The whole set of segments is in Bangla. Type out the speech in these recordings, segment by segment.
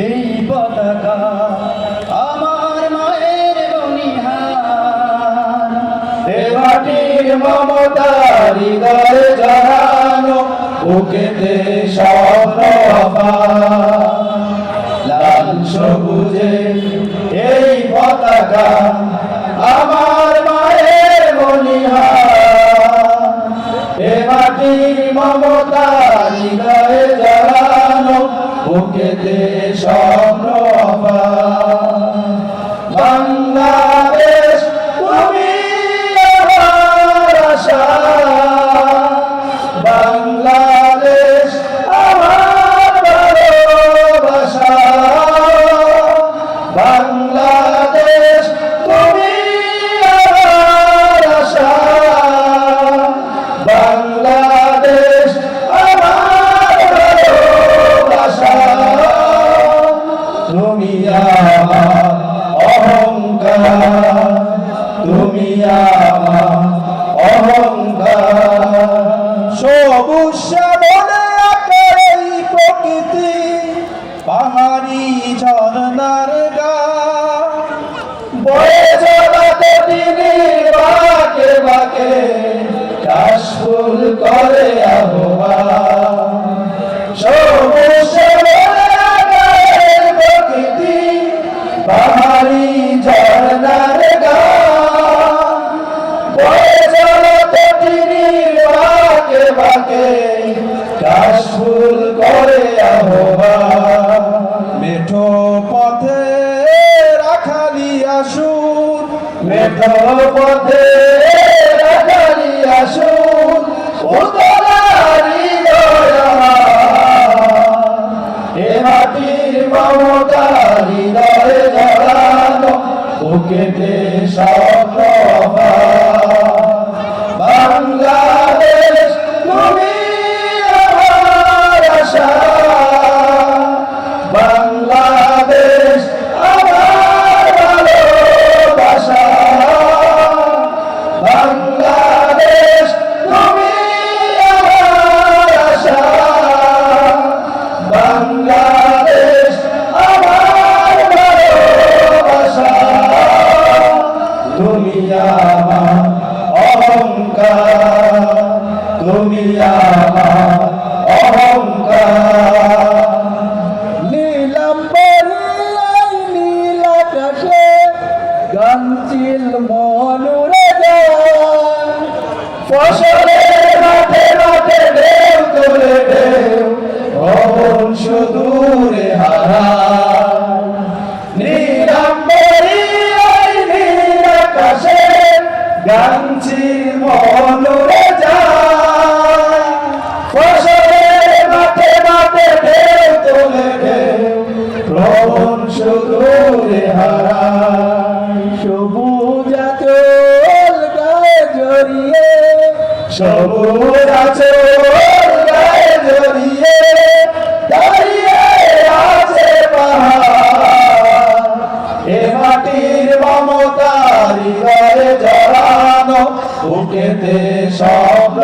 এই পতাকা আমার মায়ের বনিহার। এ মাটির মমতা হৃদয়ে জড়ানো, বুকেতে স্বপ্ন লাল সবুজে এই পতাকা আমার মায়ের বনিহার। এ মাটির মমতা হৃদয়ে জড়ানো, বুকেতে স্বপ্ন বাংলাদেশ তুমি আমার আশা, বাংলাদেশ আমার ভালোবাসা। বাংলাদেশ তুমি আমার আশা, বাংলাদেশ আমার ভালোবাসা। তুমি আমার অহংকার, তুমি আমার অহংকার। সবুজ শ্যামলে আঁকা এই প্রকৃতি, পাহাড়ি ঝর্ণার গান, বয়ে চলা প্রতিদিন বাঁকে বাঁকে কাশফুল করে আহ্বান। সবুজ শ্যামলে আঁকা এই প্রকৃতি, পাহাড়ি ঝর্ণার গান, বয়ে চলা প্রতিদিন বাঁকে বাঁকে কাশফুল করে আহ্বান। মেঠো পথে রাখালি আসুন, মেঠো পথে রাখালি আসুন, উতলারি এ মাটির মমতা হৃদয়ে জড়ানো, বুকেতে স্বপ্ন বাংলাদেশ তুমি আমার আশা, বাংলাদেশ আমার ভালোবাসা। বাংলাদেশ তুমি আমার আশা, বাংলাদেশ আমার ভালোবাসা। তুমি আমার অহংকার, তুমি আমার অহংকার। নীল আকাশে গানছিল মনুরে গান, ফসলের মাঠে মাঠে ঢেউ তোলে ঢেউ, ভবন সুদূরে হারায়। নীলাম্বরী নীল আকাশে গানছিল মনুরে যায়, ফসলের মাঠে মাঠে ঢেউ তোলে ঢেউ, ভবন সুদূরে হারায়। সবুজ আঁচল গায়ে জড়িয়ে, সবুজ আঁচল গায়ে জড়িয়ে দাঁড়িয়ে আছে পাহাড়। এ মাটির মমতা হৃদয়ে জড়ানো, বুকেতে স্বপ্ন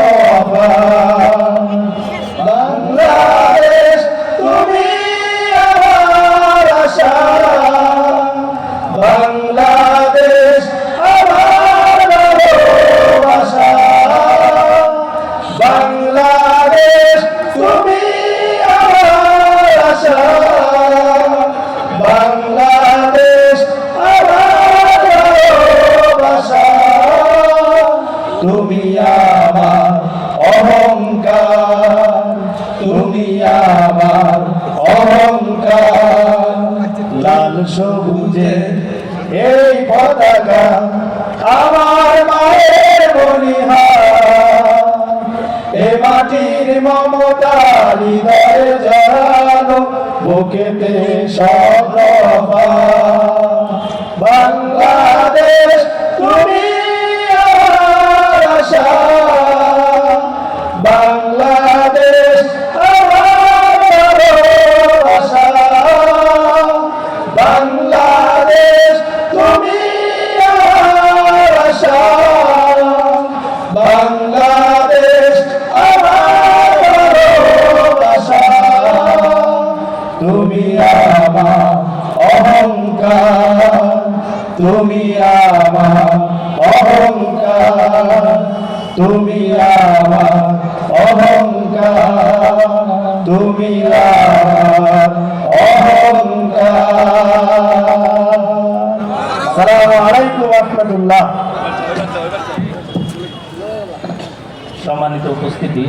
বাংলাদেশ তুমি আমার আশা, বাংলাদেশ আমার ভালোবাসা। বাংলাদেশ তুমি আমার আশা, বাংলাদেশ আমার ভালোবাসা। তুমি আমার অহংকার, তুমি আমার অহংকার। লাল সবুজে এই পতাকা আমার মায়ের বনিহার। এ মাটির মমতা হৃদয়ে জড়ানো, বুকেতে স্বপ্ন বাংলাদেশ তুমি আমার আশা, বাংলাদেশ আমার ভালোবাসা। বাংলাদেশ তুমি আমার আশা, বাংলাদেশ আমার ভালোবাসা। তুমি আমার অহংকার, তুমি আমার অহংকার, তুমি আমার অহংকার, তুমি আমার অহংকার। আসসালামু আলাইকুম ওয়া রাহমাতুল্লাহ। সম্মানিত উপস্থিতি,